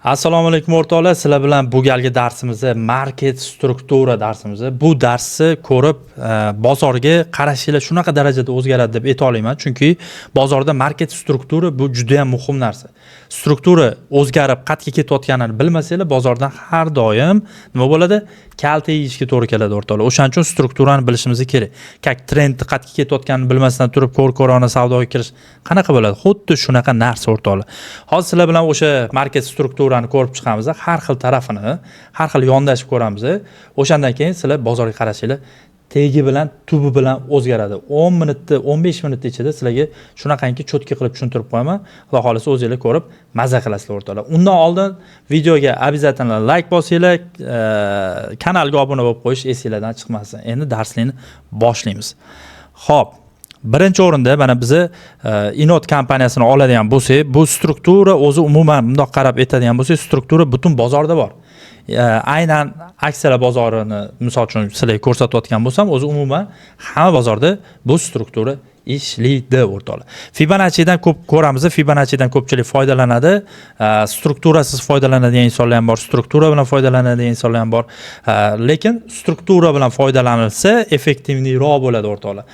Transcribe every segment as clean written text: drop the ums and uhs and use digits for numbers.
Assalomu alaykum o'rtoqlar, sizlar bilan bu galgi darsimizni market struktura darsimiz. Bu darsni ko'rib, bozorga qarashingiz shunaqa darajada o'zgaradi deb ayta olaman, chunki bozorda market struktura bu juda ham muhim narsa. Struktura o'zgarib, qatga ketayotganini bilmasanglar, bozordan har doim nima bo'ladi? Kalta yeyishga to'g'ri keladi o'rtoqlar. O'shaning uchun strukturani bilishimiz kerak. Kak trendni qatga ketayotganini bilmasdan turib, ko'r-ko'rona savdoga kirish qanaqa bo'ladi? Xuddi shunaqa narsa o'rtoqlar. Hozir sizlar bilan o'sha market strukturani ko'rib chiqamiz, har xil tarafini, har xil yondashib ko'ramiz. O'shandan keyin sizlar bozorga qarashinglar tegi bilan tubi bilan o'zgaradi. 10 minutda, 15 minut ichida sizlarga shunaqangi cho'tka qilib tushuntirib qo'yaman. Xudo xolisa o'zingizlar ko'rib maza qilasizlar o'rtoqlar. Undan oldin videoga обязательно like bosinglar, kanalga obuna bo'lib qo'yish esingizlardan chiqmasin. Endi darslikni boshlaymiz. Xo'p, birinchi o'rinda mana bizni Inot kompaniyasini oladigan bo'lsak, bu struktura o'zi umuman bundoq qarab aytadigan bo'lsak, struktura butun bozorda bor. Aynan aksiyalar bozorini misol uchun sizlarga ko'rsatayotgan bo'lsam, o'zi umuman hamma bozorda bu struktura ishlaydi o'rtoqlar. Fibonacci'dan ko'p ko'ramiz. Fibonacci'dan ko'pchilik foydalanadi. Strukturasiz foydalanadigan insonlar ham bor, struktura bilan foydalanadigan insonlar ham bor. Lekin struktura bilan foydalanilsa effektivliroq bo'ladi o'rtoqlar.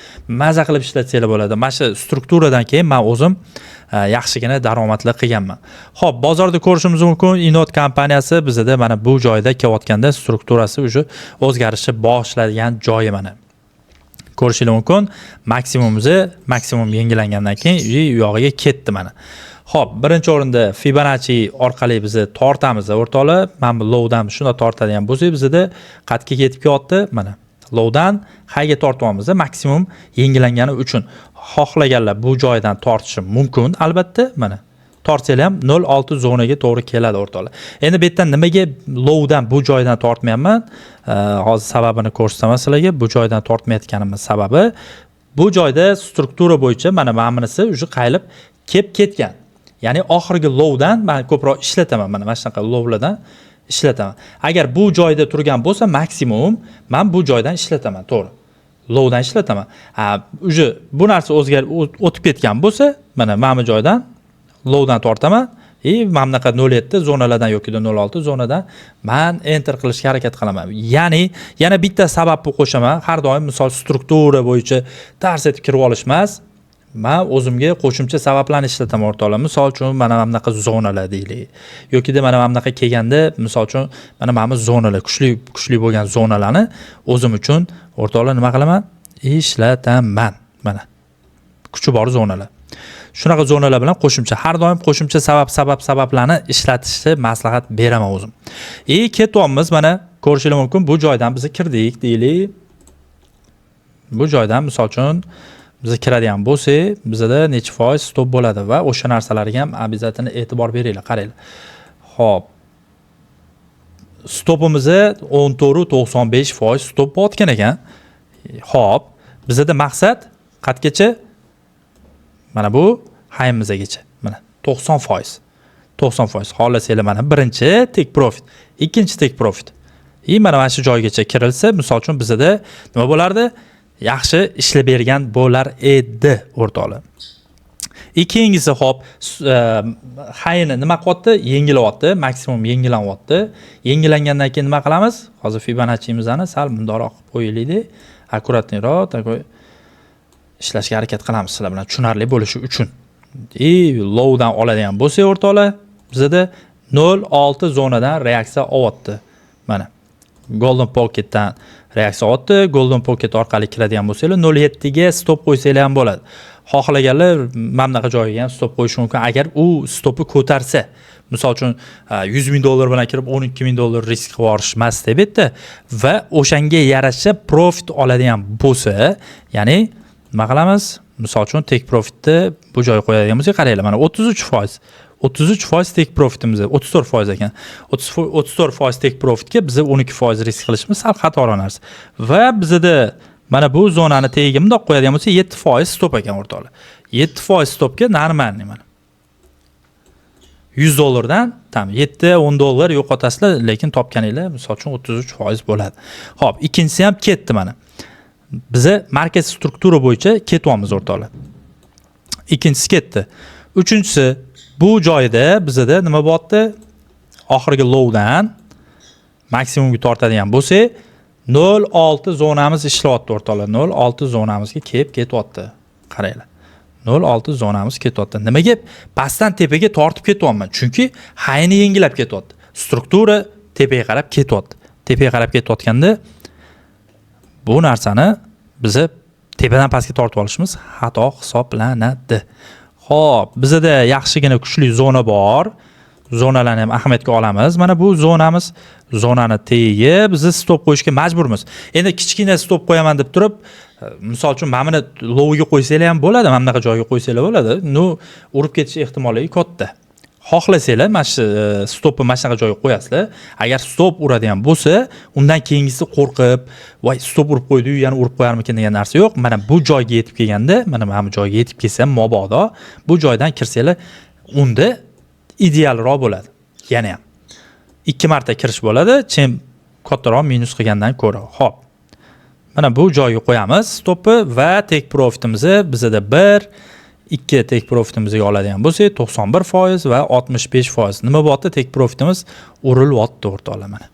Maza qilib ishlatsanglar bo'ladi. Mana shu strukturadan keyin men o'zim yaxshigina daromadlar qilganman. Xo'p, bozorda ko'rishimiz mumkin, Inot kompaniyasi bizda mana bu joyda kelayotganda strukturasi уже o'zgarishni boshlagan joyi mana. Ko'rishingiz mumkin, maksimum yangilangandan keyin u yog'iga ketdi mana. Xo'p, birinchi o'rinda Fibonacci orqali biz tortamiz o'rtoqlar. Mana bu lowdan shuna tortadigan bo'lsak, bizda qatga ketib kelyapti mana. Lowdan highga tortyapmiz, maksimum yangilangani uchun. Xohlaganlar bu joydan tortishi mumkin, albatta. Mana tortsanglar ham 0.6 zonaga to'g'ri keladi o'rtoqlar. Endi bu yerdan nimaga lowdan bu joydan tortmayapman? Hozir sababini ko'rsataman sizlarga. Bu joydan tortmayotganimiz sababi bu joyda struktura bo'yicha mana bunisi уже qaylib ketgan. Ya'ni oxirgi lowdan men ko'proq ishlataman, mana shunaqa lowlardan ishlataman. Agar bu joyda turgan bo'lsa, maksimum men bu joydan ishlataman, to'g'ri. Lowdan ishlataman. Уже bu narsa o'zgarib o'tib ketgan bo'lsa, mana bu joydan lowdan tortaman. Mana bunaqa 0.7 zonalardan yoki 0.6 zonadan men enter qilishga harakat qilaman. Ya'ni yana bitta sababni qo'shaman. Har doim misol struktura bo'yicha tars etib kirib olish emas. Men o'zimga qo'shimcha sabablarni ishlataman o'rtoqlar. Misol uchun mana bunaqa zonalar deylik. Yoki mana bunaqa kelganda, misol uchun mana bu zonalar, kuchli bo'lgan zonalarni o'zim uchun o'rtoqlar nima qilaman? Ishlataman. Mana kuchi bor zonalar. Shunaqa zonalar bilan qo'shimcha, har doim qo'shimcha sabablarni ishlatishni maslahat beraman o'zim. Ketyapmiz, mana ko'rishingiz mumkin, bu joydan biz kirdik deylik. Bu joydan misol uchun biz kiradigan bo'lsak, bizda necha foiz stop bo'ladi va o'sha narsalarga ham обязательно e'tibor beringlar, qaranglar. Xo'p. Stopimiz 14.95% stop bo'tgan ekan. Xo'p, bizda maqsad qatgacha? Mana bu haymizagacha. Mana 90%. 90%. Xohlasanglar mana birinchi take profit, ikkinchi take profit. Mana shu joygacha kirilsa, misol uchun bizda nima bo'lardi? Yaxshi ishlab bergan bo'lar edi o'rtoqlar. Ikkinchisi xo'p, hayni nima qilyapti? Yengilyapti, maksimum yengilanyapti. Yengilangandan keyin nima qilamiz? Hozir Fibonacci'mizni sal bundoqroq qilib qo'yaylik. Akkuratliroq ishlashga harakat qilamiz sizlar bilan tushunarli bo'lishi uchun. Lowdan oladigan bo'lsak o'rtoqlar, bizda 0.6 zonadan reaksiya olyapti. Mana Golden Pocketdan reaksiya olyapti. Golden Pocket orqali kiradigan bo'lsanglar 0.7 ga stop qo'ysanglar ham bo'ladi. Xohlaganlar mana bunaqa joyiga ham stop qo'yish mumkin agar u stopni ko'tarsa. Misol uchun $100,000 bilan kirib $12,000 risk qilib yuborishmas deb aytdi va o'shanga yarasha profit oladigan bo'lsa, ya'ni nima qilamiz? Misol uchun take profitni bu joyga qo'yadigan bo'lsak, qaranglar, mana 33%. 33% take profitimiz 34% ekan. 34% take profitga biz 12% risk qilishimiz sal xatoron narsa. Va bizda mana bu zonani tagiga bundoq qo'yadigan bo'lsa 7% stop ekan o'rtoqlar. 7% stopga normalniy mana. $100 dan tam $7-10 yo'qotasizlar, lekin topganinglar misol uchun 33% bo'ladi. Xo'p, ikkinchisi ham ketdi mana. Bize market struktura bo'yicha ketyapmiz o'rtoqlar. Ikkinchisi ketdi. Uchinchisi bu joyda bizda nima bo'lyapti? oxirgi lowdan maksimumga tortadigan bo'lsak, 0.6 zonamiz ishlayapti o'rtoqlar. 0.6 zonamizga kelib ketyapti. Qaranglar. 0.6 zonamiz ketyapti. Nimaga pastdan tepaga tortib ketyapman? Chunki hayni yengilab ketyapti. Struktura tepaga qarab ketyapti. Tepaga qarab ketayotganda bu narsani biz tepadan pastga tortib olishimiz xato hisoblanadi. Xo'p, bizda yaxshigina kuchli zona bor. Zonalarni ham ahamiyatga olamiz. Mana bu zonamiz, zonani tagiga biz stop qo'yishga majburmiz. Endi kichkina stop qo'yaman deb turib, misol uchun mana buni lowga qo'ysanglar ham bo'ladi, mana bunaqa joyga qo'ysanglar bo'ladi. Urib ketish ehtimoligi katta. Xohlasanglar mana shu stopni mana shunaqa joyga qo'yasizlar. Agar stop uradigan bo'lsa, undan keyingisi qo'rqib, voy stop urib qo'ydi-yu, yana urib qo'yarmikin degan narsa yo'q. Mana bu joyga yetib kelganda, mana bu joyga yetib kelsam, mabodo bu joydan kirsanglar, unda idealroq bo'ladi. Yana ham 2 marta kirish bo'ladi, chem kattaroq minus qilgandan ko'ra. Xo'p. Mana bu joyga qo'yamiz stopni va take profitimizni bizda 2 take profitimizga oladigan bo'lsak 91% va 65%. Nima bo'lyapti? Take profitimiz urilyapti o'rtoqlar mana.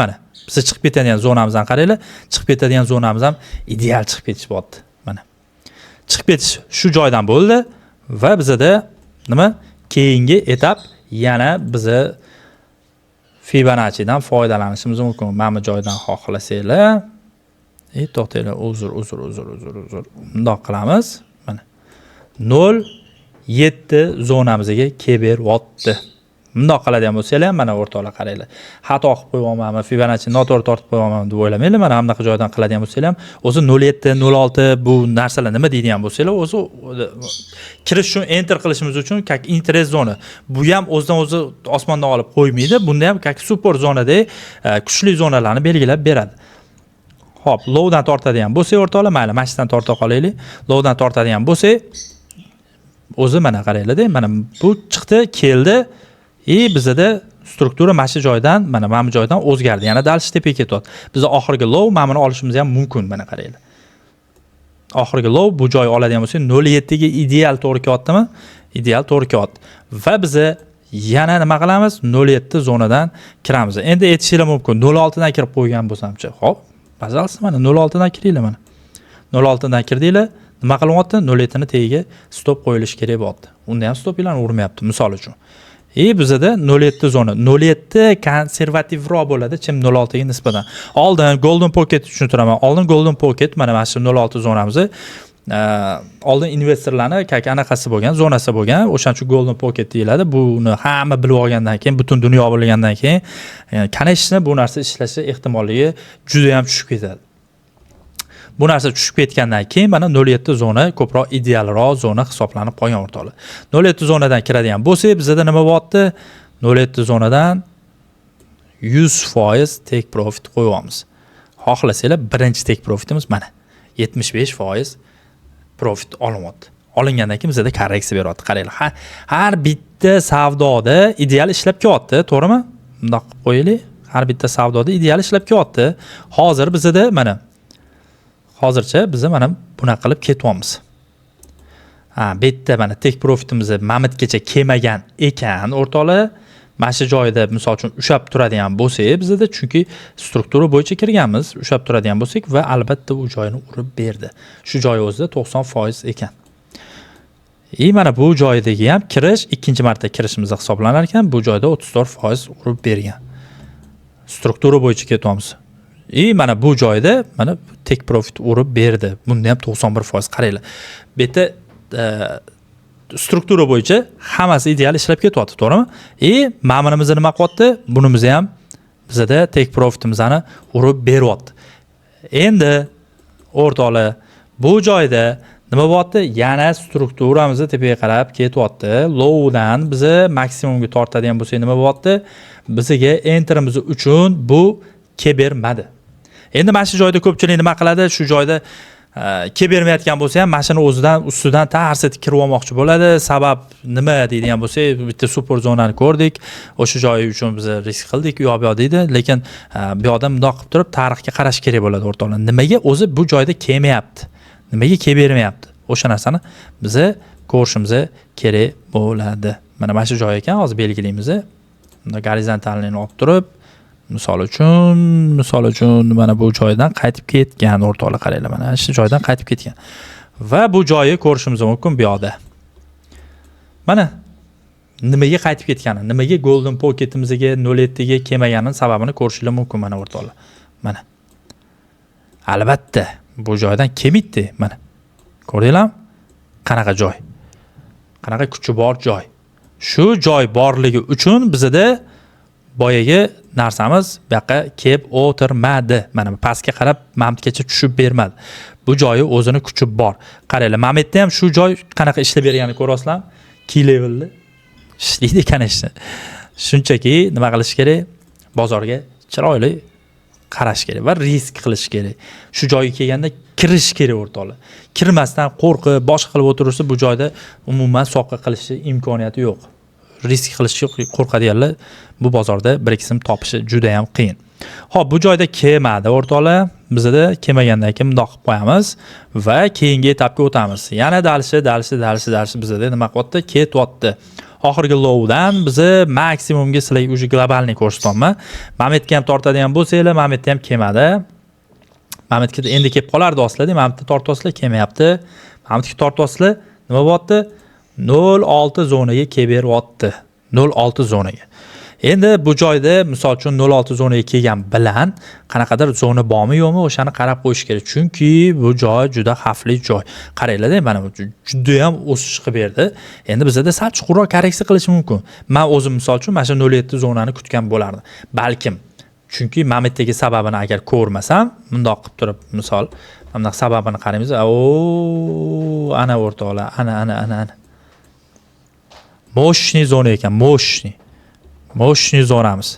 Mana biz chiqib ketadigan zonamizdan qaranglar, chiqib ketadigan zonamiz ham ideal chiqib ketish bo'lyapti. Mana. Chiqib ketish shu joydan bo'ldi va bizda nima? Keyingi etap yana bizni Fibonacci'dan foydalanishimiz mumkin. Mana bu joydan xohlasanglar, to'xtanglar, uzr. Bundoq qilamiz. Mana 0.7 zonamizga kelib beryapti. Bundoq qiladigan bo'lsanglar, mana o'rtoqlar qaranglar. Xato qilib qo'yganman, Fibonacci noto'g'ri tortib qo'yganman deb o'ylamanglar. Mana bunaqa joydan qiladigan bo'lsanglar ham, o'zi 0.7, 0.6 bu narsalar nima deydigan bo'lsanglar, o'zi kirish uchun enter qilishimiz uchun kak interest zona. Bu ham o'zidan o'zi osmondan olib qo'ymaydi. Bunda ham kak super zonada kuchli zonalarni belgilab beradi. Xo'p, lowdan tortadigan bo'lsa o'rtoqlar, mayli, mashinadan torta qolaylik. Lowdan tortadigan bo'lsa, o'zi mana qaranglar-da, mana bu chiqdi, keldi. Bizda struktura mana shu joydan, mana bu joydan o'zgardi. Yana dalish tepaga ketyapti. Biz oxirgi low mana buni olishimiz ham mumkin, mana qaranglar. Oxirgi low bu joy oladigan bo'lsa 0.7 ga ideal to'g'ri kelyaptimi? Ideal to'g'ri kelyapti. Va biz yana nima qilamiz? 0.7 zonadan kiramiz. Endi aytishingiz mumkin, 0.6 dan kirib qo'ygan bo'lsam-chi. Xo'p, bajarasiz mana 0.6 dan kiringlar mana. 0.6 dan kirdinglar, nima qilyapti? 0.7 ni tagiga stop qo'yilishi kerak bo'lyapti. Unda ham stoplarni urmayapti, misol uchun. Bizda 0.7 zona. 0.7 konservativroq bo'ladi, chem 0.6 ga nisbatan. Oldin Golden Pocket tushuntiraman. Oldin Golden Pocket mana shu 0.6 zonamizni oldin investorlarni anaqasi bo'lgan, zonasi bo'lgan. O'shaning uchun Golden Pocket deyiladi. Buni hamma bilib olgandan keyin, butun dunyo bilgandan keyin, kanashni bu narsa ishlashi ehtimolligi juda ham tushib ketadi. Bu narsa tushib ketgandan keyin mana 0.7 zona ko'proq idealroq zona hisoblanib qolgan o'rtoqlar. 0.7 zonadan kiradigan bo'lsak, bizda nima bo'lyapti? 0.7 zonadan 100% take profit qo'yamiz. Xohlasanglar, birinchi take profitimiz mana 75% profit olinyapti. Olingandan keyin bizda korreksiya beryapti. Qaranglar, har bitta savdoda ideal ishlab kelyapti, to'g'rimi? Bundoq qilib qo'yaylik. Har bitta savdoda ideal ishlab kelyapti. Hozir bizda mana hozircha biz mana bunaqa qilib ketyapmiz. Bitta mana take profitimiz mamitgacha kelmagan ekan o'rtoqlar. Mana shu joyda misol uchun ushab turadigan bo'lsak, bizda chunki struktura bo'yicha kirganmiz, ushab turadigan bo'lsak va albatta u joyni urib berdi. Shu joy o'zida 90% ekan. Mana bu joydagi ham kirish ikkinchi marta kirishimiz hisoblanar ekan, bu joyda 34% urib bergan. Struktura bo'yicha ketyapmiz. Mana bu joyda mana take profit urib berdi. Bunda ham 91% qaranglar. Bu yerda struktura bo'yicha hammasi ideal ishlab ketyapti, to'g'rimi? Ma'munimizni nima qilyapti? Bunimizni ham bizda take profitimizni urib beryapti. Endi o'rtoqlar, bu joyda nima bo'lyapti? Yana strukturamizni tepaga qarab ketyapti. Lowdan biz maksimumga tortadigan bo'lsak nima bo'lyapti? Bizga enterimiz uchun bu kebermadi. Endi mana shu joyda ko'pchilik nima qiladi? Shu joyda kelib bermayotgan bo'lsa ham mashina o'zidan ustidan tarsa kirib olmoqchi bo'ladi. Sabab nima deydigan bo'lsa, bitta super zonani ko'rdik. O'sha joy uchun biz risk qildik, u yoq deydi, lekin bu yoqda bundoq qilib turib tarixga qarash kerak bo'ladi o'rtoqlar. Nimaga o'zi bu joyda kelmayapti? Nimaga kelib bermayapti? O'sha narsani biz ko'rishimiz kerak bo'ladi. Mana shu joy ekan, hozir belgilaymiz. Bunda gorizontalni olib turib, misol uchun mana bu joydan qaytib ketgan o'rtoqlar qaranglar, mana shu joydan qaytib ketgan. Va bu joyi ko'rishimiz mumkin bu yoqda. Mana nimaga qaytib ketgani, nimaga Golden Pocketimizga 07 ga kelmaganining sababini ko'rishingiz mumkin mana o'rtoqlar. Mana. Albatta, bu joydan kelmaydi mana. Ko'rdinglarmi? Qanaqa joy? Qanaqa kuchi bor joy. Shu joy borligi uchun bizda boyaga narsamiz bu yoqqa kelib o'tirmadi. Mana pastga qarab Mametgacha tushib bermadi. Bu joyi o'zini kuchi bor. Qaranglar, Mametda ham shu joy qanaqa ishlab berganini ko'rasizlarmi? Key levelda ishlaydi ekan ishni. Shunchaki nima qilish kerak? Bozorga chiroyli qarash kerak va risk qilish kerak. Shu joyga kelganda kirish kerak o'rtoqlar. Kirmasdan qo'rqib, boshqa qilib o'tirsa bu joyda umuman soqqa qilishi imkoniyati yo'q. Risk qilishga qo'rqadiganlar bu bozorda bir ikisini topishi juda ham qiyin. Xo'p, bu joyda kelmadi o'rtoqlar. Bizda kelmagandan keyin bundoq qilib qo'yamiz va keyingi etapga o'tamiz. Yana dalshi bizda nima qilyapti? Ketyapti. Oxirgi lowdan bizni maksimumga sizlarga уже globalni ko'rsatyapman. Mametga ham tortadigan bo'lsanglar, Mametda ham kelmadi. Mametga endi kelib qolardi aslida, Mametda tortyapsizlar, kelmayapti. Mametga tortyapsizlar, nima bo'lyapti? 06 zonaga kelib beryapti. 06 zonaga. Endi bu joyda misol uchun 06 zonaga kelgan bilan qanaqadir zona bormi yo'qmi o'shani qarab qo'yish kerak. Chunki bu joy juda xavfli joy. Qaranglar, mana bu juda ham o'sish qilib berdi. Endi bizda sal chuqurroq korreksiya qilish mumkin. Men o'zim misol uchun mana shu 07 zonani kutgan bo'lardim. Balkim. Chunki Mametdagi sababini agar ko'rmasam, bundoq qilib turib, misol, mana sababini qaraymiz. Ana o'rtoqlar, ana. Moshni zona ekan, moshni zonamiz.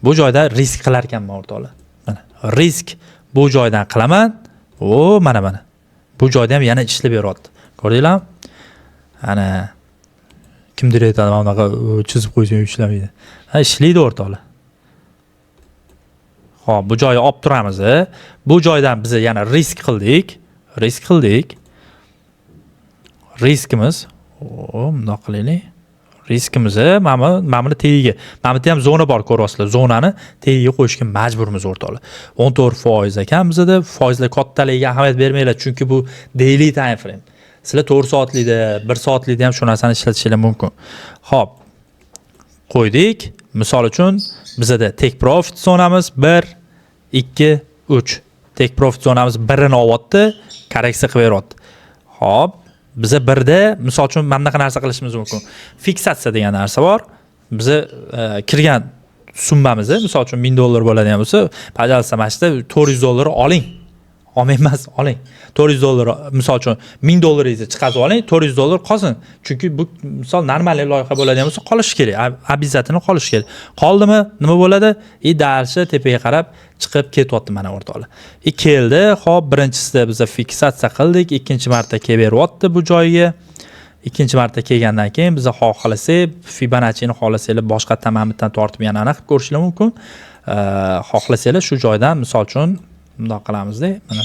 Bu joyda risk qilar ekanman o'rtoqlar. Mana risk bu joydan qilaman. Mana. Bu joyda ham yana ishlab beryapti. Ko'rdinglarmi? Ana kimdir aytadi, mana bunaqa chizib qo'ysang ishlamaydi. Ha, ishlaydi o'rtoqlar. Xo'p, bu joyni olib turamiz. Bu joydan biz yana risk qildik. Riskimiz, bundoq qilaylik. Riskimiz mana buni tagiga. Mana bu ham zona bor, ko'ryapsizlar. Zonani tagiga qo'yishga majburmiz o'rtoqlar. 14% ekan bizda. Foizlar kattaligiga ahamiyat bermanglar, chunki bu daily time frame. Sizlar 4 soatlikda, 1 soatlikda ham shu narsani ishlatishingiz mumkin. Xo'p. Qo'ydik. Misol uchun bizda take profit zonamiz 1, 2, 3. Take profit zonamiz 1ni olyapti, korreksiya qilib beryapti. Xo'p. Biza birda misol uchun mana bunaqa narsa qilishimiz mumkin. Fiksatsiya degan narsa bor. Biza kirgan summamiz, misol uchun $1000 bo'ladigan bo'lsa, bajarsa mashda $400 oling. Olmaymas, oling. $400 misol uchun $1000 chiqazib oling, $400 qolsin. Chunki bu misol normal loyiha bo'ladigan bo'lsa qolish kerak. Обязательно qolish kerak. Qoldimi, nima bo'ladi? Dalshi tepaga qarab chiqib ketyapti mana o'rtoqlar. Keldi. Xo'p, birinchisida biz fiksatsiya qildik, ikkinchi marta kelib beryapti bu joyga. Ikkinchi marta kelgandan keyin biz xohlasak, Fibonacci'ni xohlasangiz boshqa tamomidan tortib yana aniq ko'rishingiz mumkin. Xohlasangiz shu joydan misol uchun bundoq qilamizda, mana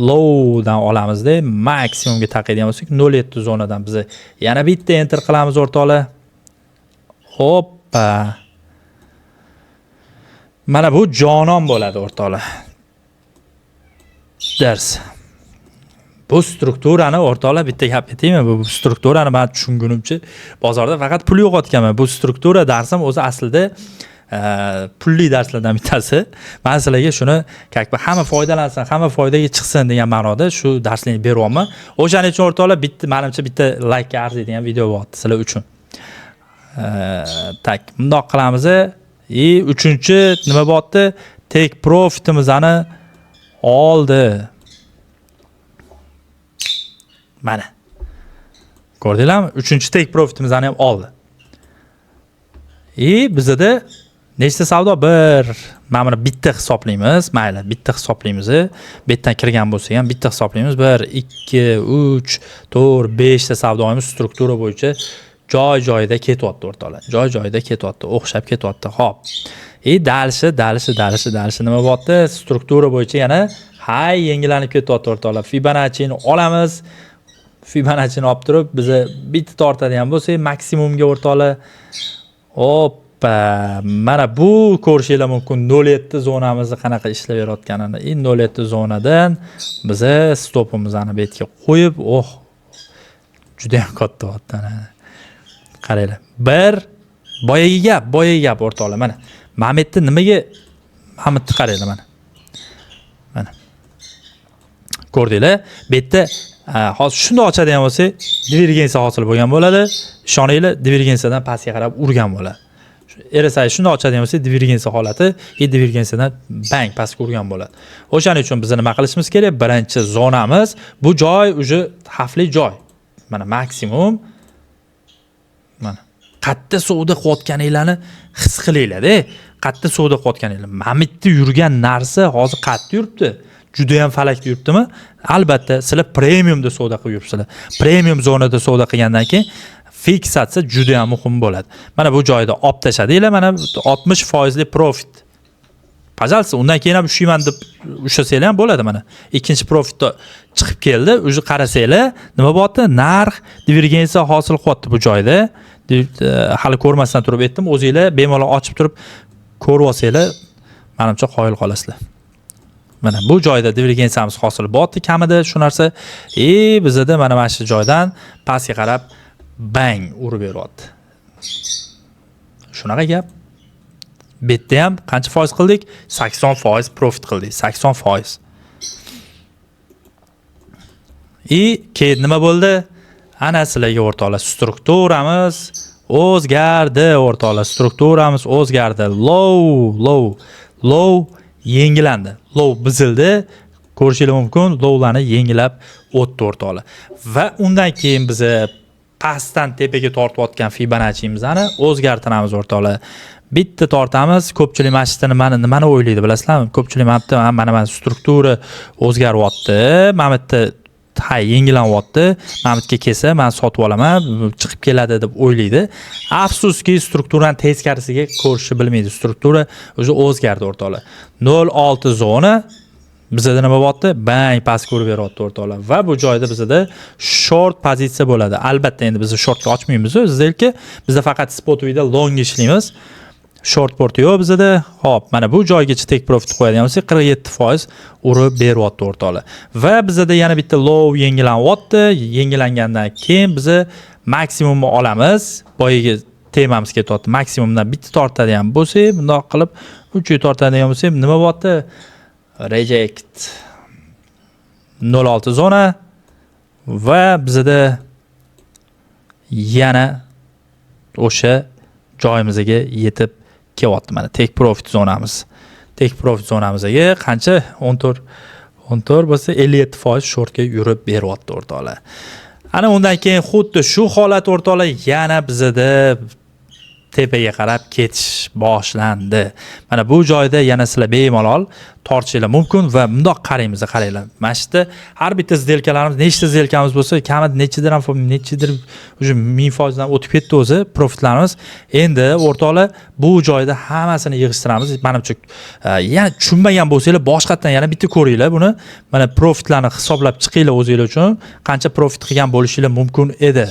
low dan olamizda, maksimumga taqaydigan bo'lsak 07 zonadan biz yana bitta enter qilamiz o'rtoqlar. Hoppa. Mana bu jonon bo'ladi o'rtoqlar. Dars. Bu strukturani o'rtoqlar bitta gap aytaymi? Bu strukturani men tushungunimcha bozorda faqat pul yo'qotganman. Bu struktura darsim o'zi aslida pulli darslardan bittasi. Men sizlarga shuni hamma foydalansin, hamma foydaga chiqsin degan ma'noda shu darslarni beryapman. O'shaning uchun o'rtoqlar menimcha bitta like arziydigan video bo'lyapti sizlar uchun. Tak, bundoq qilamiz. Uchinchi nima bo'lyapti? Take profitimizni oldi. Mana. Ko'rdinglarmi? Uchinchi take profitimizni ham oldi. Bizda nechta savdo? Mana buni bitta hisoblaymiz. Mayli, bitta hisoblaymiz. Bu yerdan kirgan bo'lsa ham bitta hisoblaymiz. 1, 2, 3, 4, 5 ta savdoimiz struktura bo'yicha joy-joyida ketyapti o'rtoqlar. Joy-joyida ketyapti, o'xshab ketyapti. Xo'p. Dalshi nima bo'lyapti? Struktura bo'yicha yana yengillanib ketyapti o'rtoqlar. Fibonacci'ni olamiz. Fibonacci'ni olib turib, biz bitta tortadigan bo'lsak, maksimumga o'rtoqlar. Mana bu ko'rishingiz mumkin 07 zonamizni qanaqa ishlab berayotganini. 07 zonadan biza stopimizni bu yerga qo'yib, juda ham katta otdan. Qaranglar. Bir boyagi gap o'rtoqlar. Mana Mametni nimaga Mametni qaranglar mana. Mana. Ko'rdinglar? Bu yerda hozir shunday ochadigan bo'lsa, divergensiya hosil bo'lgan bo'ladi. Ishoninglar, divergensiyadan pastga qarab urgan bo'ladi. RSI shunday ochadigan bo'lsa, divergensiya holati, divergensiyadan bang pastga urgan bo'ladi. O'shaning uchun biz nima qilishimiz kerak? Birinchi zonamiz, bu joy uje xavfli joy. Mana maksimum mana qatta savdo qilayotganinglarni his qilinglar-da. Qatta savdo qilayotganinglar. Mamitda yurgan narsa hozir qatta yuribdi. Juda ham falakda yuribdimi? Albatta, sizlar premiumda savdo qilib yuribsizlar. Premium zonada savdo qilgandan keyin fiksatsiya juda ham muhim bo'ladi. Mana bu joyda olib tashladinglar, mana 60% profit. Пожалуйста, undan keyin ham ushlayman deb ushlasanglar ham bo'ladi mana. Ikkinchi profitda chiqib keldi, o'zi qarasanglar, nima bo'lyapti? Narx divergensiya hosil qilyapti bu joyda. Hali ko'rmasdan turib aytdim, o'zingizlar bemalol ochib turib ko'rib olsanglar, menimcha qoyil qolasizlar. Mana bu joyda divergensiyamiz hosil bo'lyapti kamida shu narsa. Bizda mana shu joydan pastga qarab bang urib beryapti. Shunaqa gap. Bu yerda ham qancha foiz qildik? 80% profit qildik. 80%. Keyin nima bo'ldi? Ana sizlarga o'rtoqlar, strukturamiz o'zgardi o'rtoqlar. Strukturamiz o'zgardi. Low yengilandi. Low buzildi. Ko'rishingiz mumkin, lowlarni yengilab o'tdi o'rtoqlar. Va undan keyin biz pastdan tepaga tortayotgan Fibonacci'mizni o'zgartiramiz o'rtoqlar. Bitta tortamiz, ko'pchilik mana nimani o'ylaydi bilasizlarmi? Ko'pchilik mana struktura o'zgaryapti. Mana bitta yengillanyapti. Mana bitga kelsa, men sotib olaman, chiqib keladi deb o'ylaydi. Afsuski, strukturani teskarisiga ko'rishni bilmaydi. Struktura o'zi o'zgardi o'rtoqlar. 06 zona bizda nima bo'lyapti? Bang past ko'rib beryapti o'rtoqlar. Va bu joyda bizda short pozitsiya bo'ladi. Albatta endi biz shortga ochmaymiz, o'zingizki bizda faqat spot uyda long ishlaymiz. Short port yo'q bizda. Xo'p, mana bu joygacha take profit qo'yadigan bo'lsak 47% urib beryapti o'rtoqlar. Va bizda yana bitta low yengillanyapti. Yengilangandan keyin biz maksimumni olamiz. Boyiga temamiz ketyapti. Maksimumdan bitta tortadigan bo'lsak, bundoq qilib 3 tortadigan bo'lsak, nima bo'lyapti? Reject 06 zona va bizda yana o'sha joyimizga yetib kelyapti. Mana take profit zonamiz. Take profit zonamizga qancha? 14 bo'lsa 57% shortga yurib beryapti o'rtoqlar. Ana undan keyin xuddi shu holat o'rtoqlar yana bizda tepaga qarab ketish boshlandi. Mana bu joyda yana sizlar bemalol tortishingiz mumkin va bundoq qaraymiz, qaranglar. Mana shu har bitta zdelkalarimiz, nechta zdelkamiz bo'lsa, kamida nechidir o'sha 1000% dan o'tib ketdi o'zi profitlarimiz. Endi o'rtoqlar bu joyda hammasini yig'ishtiramiz. Menimcha yana tushunmagan bo'lsanglar, boshqatdan yana bitta ko'ringlar buni. Mana profitlarni hisoblab chiqinglar o'zingizlar uchun, qancha profit qilgan bo'lishingiz mumkin edi.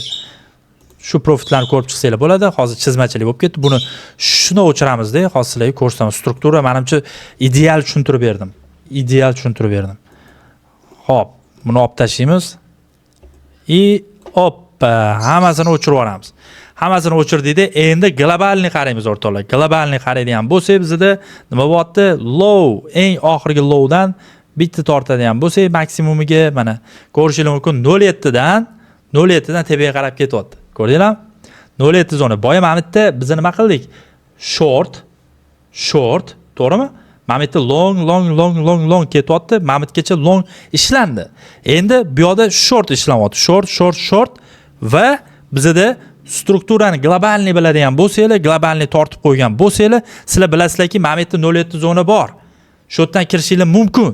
Shu profitlarni ko'rib chiqsanglar bo'ladi. Hozir chizmachilik bo'lib ketdi. Buni shuni o'chiramiz-da, hozir sizlarga ko'rsataman. Struktura menimcha ideal tushuntirib berdim. Xo'p, buni olib tashlaymiz. Hammasini o'chirib yuboramiz. Hammasini o'chirdikda, endi globalni qaraymiz o'rtoqlar. Globalni qaraydigan bo'lsak, bizda nima bo'lyapti? Low, eng oxirgi lowdan bitta tortadigan bo'lsak, maksimumiga mana ko'rishingiz mumkin 07dan tepaga qarab ketyapti. Ko'rdinglarmi? 07 zona. Boya mana bitta biz nima qildik? Short, to'g'rimi? Mana bitta long ketyapti. Mana bitgacha long ishlandi. Endi bu yoqda short ishlanyapti. Short va bizda strukturani globalni biladigan bo'lsanglar, globalni tortib qo'ygan bo'lsanglar, sizlar bilasizlarki, mana bitta 07 zona bor. Shu yerdan kirishingiz mumkin.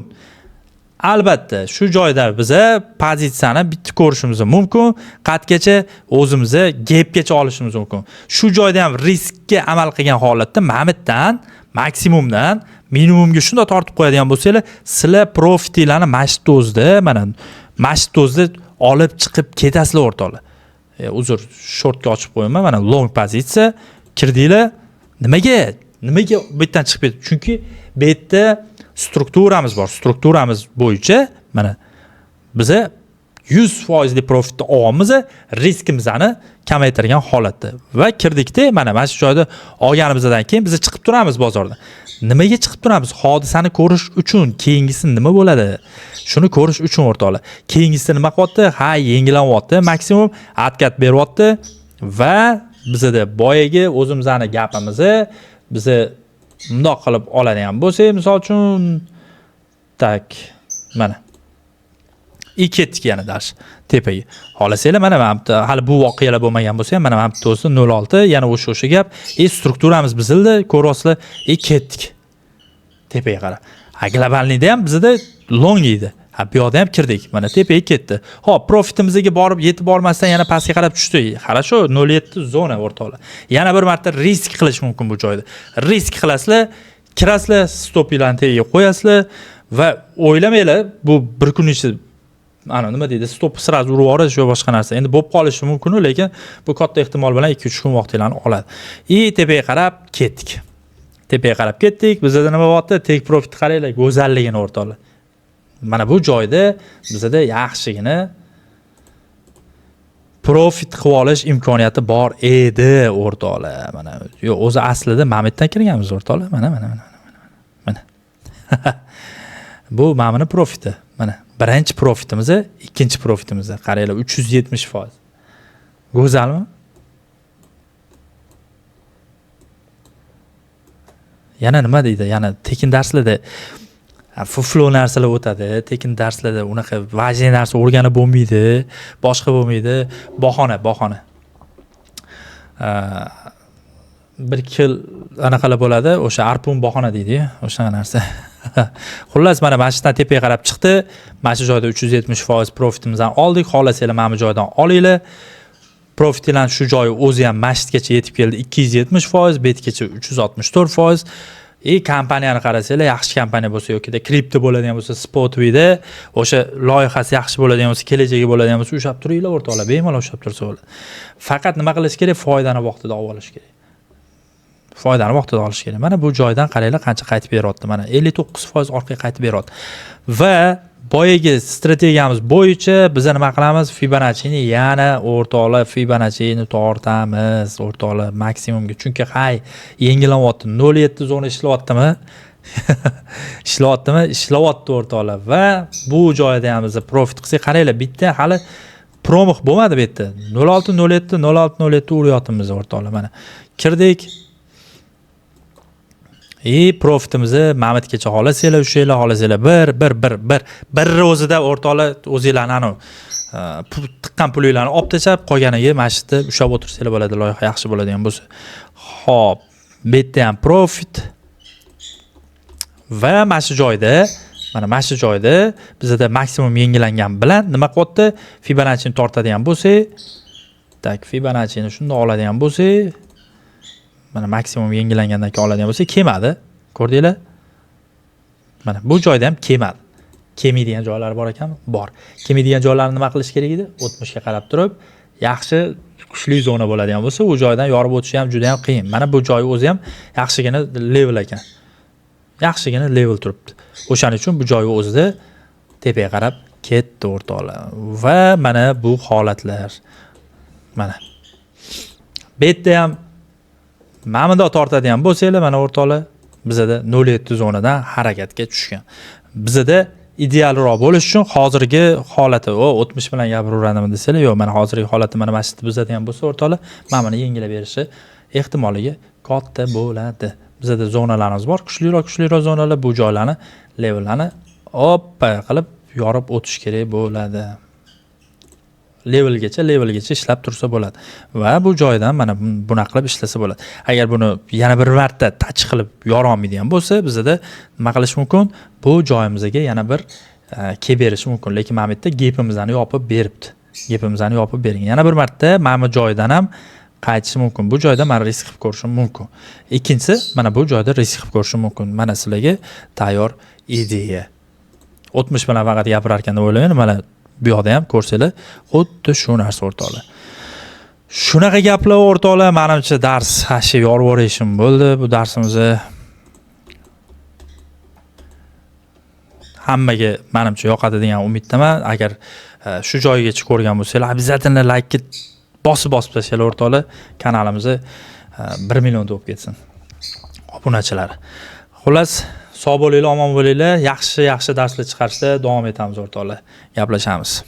Albatta, shu joyda biz pozitsiyani bitta ko'rishimiz mumkin, qatgacha o'zimizni gapgacha olishimiz mumkin. Shu joyda ham riskka amal qilgan holatda mamitdan, maksimumdan minimumga shunda tortib qo'yadigan bo'lsanglar, sizlar profitinglarni mashtozda, mana mashtozda olib chiqib ketasizlar o'rtoqlar. Uzr, shortga ochib qo'yaman, mana long pozitsiya kirdinglar, Nimaga bu yerdan chiqib ketdi? Chunki bu yerda strukturamiz bor. Strukturamiz bo'yicha mana biza 100% profitni olamiz, riskimizni kamaytirgan holatda va kirdikda mana shu joyda olganimizdan keyin biz chiqib turamiz bozorda. Nimaga chiqib turamiz? Hodisani ko'rish uchun, keyingisi nima bo'ladi? Shuni ko'rish uchun o'rtoqlar. Keyingisi nima qilyapti? Ha, yengillanyapti, maksimum atkat beryapti va bizda boyagi o'zimizning gapimizni biz bundoq qilib oladigan bo'lsak, misol uchun tak mana ketdik yana dars tepaga. Xohlasanglar mana hali bu voqealar bo'lmagan bo'lsa ham mana bu to'g'risi 06 yana o'sha gap. Strukturamiz buzildi, ko'ryapsizlar, ketdik. Tepaga qarab. Globalniyda ham bizda long edi. Bu yoqda ham kirdik. Mana tepaga ketdi. Xo'p, profitimizga borib yetib bormasdan yana pastga qarab tushdi. Хорошо, 07 zona o'rtoqlar. Yana bir marta risk qilish mumkin bu joyda. Risk qilasizlar, kirasizlar, stopinglarni tegiga qo'yasizlar va o'ylamanglar, bu bir kun ichida nima deydi, stop sразу urib yuborish yo boshqa narsa. Endi bo'lib qolishi mumkin, lekin bu katta ehtimol bilan 2-3 kun vaqtinglarni oladi. Tepaga qarab ketdik. Tepaga qarab ketdik. Bizda nima bo'lyapti? Take profit qaranglar, go'zalligini o'rtoqlar. Mana bu joyda bizda yaxshigina profit qilib olish imkoniyati bor edi o'rtoqlar. Mana o'zi aslida Mametdan kirganmiz o'rtoqlar. Mana. Bu Mamini profiti. Mana birinchi profitimiz, ikkinchi profitimiz. Qaranglar 370%. Go'zalmi? Yana nima deydi? Yana tekin darslarda flow narsalar o'tadi. Tekin darslarda unaqa vajli narsa o'rganib bo'lmaydi, boshqa bo'lmaydi. Bahona. Bir kil anaqalar bo'ladi, o'sha arpun bahona deydi-ku, o'sha narsa. Xullas mana shundan tepaga qarab chiqdi. Mana shu joyda 370% profitimizdan oldik. Xohlasanglar mana bu joydan olinglar. Profitinglar shu joyi o'zi ham masjidgacha yetib keldi 270%, betgacha 364%. Kompaniyani qarasanglar, yaxshi kompaniya bo'lsa yoki kripto bo'ladigan bo'lsa, Spotwida o'sha loyihasi yaxshi bo'ladigan bo'lsa, kelajagi bo'ladigan bo'lsa, ushab turinglar o'rtoqlar, bemalol ushab tursa bo'ladi. Faqat nima qilish kerak? Foydani vaqtida olib olish kerak. Foydani vaqtida olish kerak. Mana bu joydan qaranglar qancha qaytib beryapti. Mana 59% orqaga qaytib beryapti. Va boyagi strategiyamiz bo'yicha biz nima qilamiz? Fibonacci'ni yana o'rtoqlar Fibonacci'ni tortamiz, o'rtoqlar maksimumga. Chunki yengillanyapti. 07 zona ishlayaptimi? Ishlayapti o'rtoqlar. Va bu joyda ham biz profit qilsak, qaranglar, bitta hali promix bo'lmadi bu yerda. 06 uryapmiz o'rtoqlar. Mana kirdik. Profitimizni Mametgacha xohlasanglar, ushanglar xohlasanglar bir o'zida o'rtoqlar o'zinglarni tiqqan pulinglarni olib tashab, qolganiga masjidda ushab o'tirsanglar bo'ladi, loyiha yaxshi bo'ladigan bo'lsa. Xo'p, bu yerda ham profit va mana shu joyda bizda maksimum yengillangan bilan nima qilyapti? Fibonacci'ni tortadigan bo'lsak, Fibonacci'ni shunday oladigan bo'lsak, mana maksimum yengillangandan keyin oladigan bo'lsa, kelmadi. Ko'rdinglar? Mana bu joyda ham kelmadi. Kelmaydigan joylari bor ekanmi? Bor. Kelmaydigan joylarni nima qilish kerak edi? 60 ga qarab turib, yaxshi kuchli zona bo'ladigan bo'lsa, u joydan yorib o'tish ham juda ham qiyin. Mana bu joy o'zi ham yaxshigina level ekan. Yaxshigina level turibdi. O'shaning uchun bu joy o'zida tepaga qarab ketdi o'rtoqlar. Va mana bu holatlar. Mana. Bu yerda ham Mamida tortadigan bo'lsanglar, mana o'rtoqlar, bizda 07 zonadan harakatga tushgan. Bizda idealroq bo'lish uchun hozirgi holati, 60 bilan gapiraveradimi desanglar, yo'q, mana hozirgi holati mana masjid buzadigan bo'lsa, o'rtoqlar, mana buni yengilab berishi ehtimolligi katta bo'ladi. Bizda zonalarimiz bor, kuchliroq zonalar, bu joylarni levellarni qilib yorib o'tish kerak bo'ladi. Levelgacha ishlab tursa bo'ladi. Va bu joydan mana buni qilib ishlasa bo'ladi. Agar buni yana bir marta touch qilib yora olmaydigan bo'lsa, bizda nima qilish mumkin? Bu joyimizga yana bir kelib berish mumkin. Lekin mana bu yerda gapimizni yopib beribdi. Gapimizni yopib bering. Yana bir marta mana bu joydan ham qaytishi mumkin. Bu joyda men risk qilib ko'rishim mumkin. Ikkinchisi, mana bu joyda risk qilib ko'rishim mumkin. Mana sizlarga tayyor ideya. 60 bilan faqat gapirar ekan deb o'ylayman. Mana bu yoqda ham ko'rsanglar, xuddi shu narsa o'rtoqlar. Shunaqa gaplar o'rtoqlar, menimcha dars hashi yorib yuborishim bo'ldi. Bu darsimizni hammaga menimcha yoqadi degan umiddaman. Agar shu joyigacha ko'rgan bo'lsanglar, обязательно like bosib tashlanglar o'rtoqlar. Kanalimizni 1 million bo'lib ketsin. Obunachilar. Xullas, sog' bo'linglar, omon bo'linglar. Yaxshi darslar chiqarishda davom etamiz o'rtoqlar. Gaplashamiz.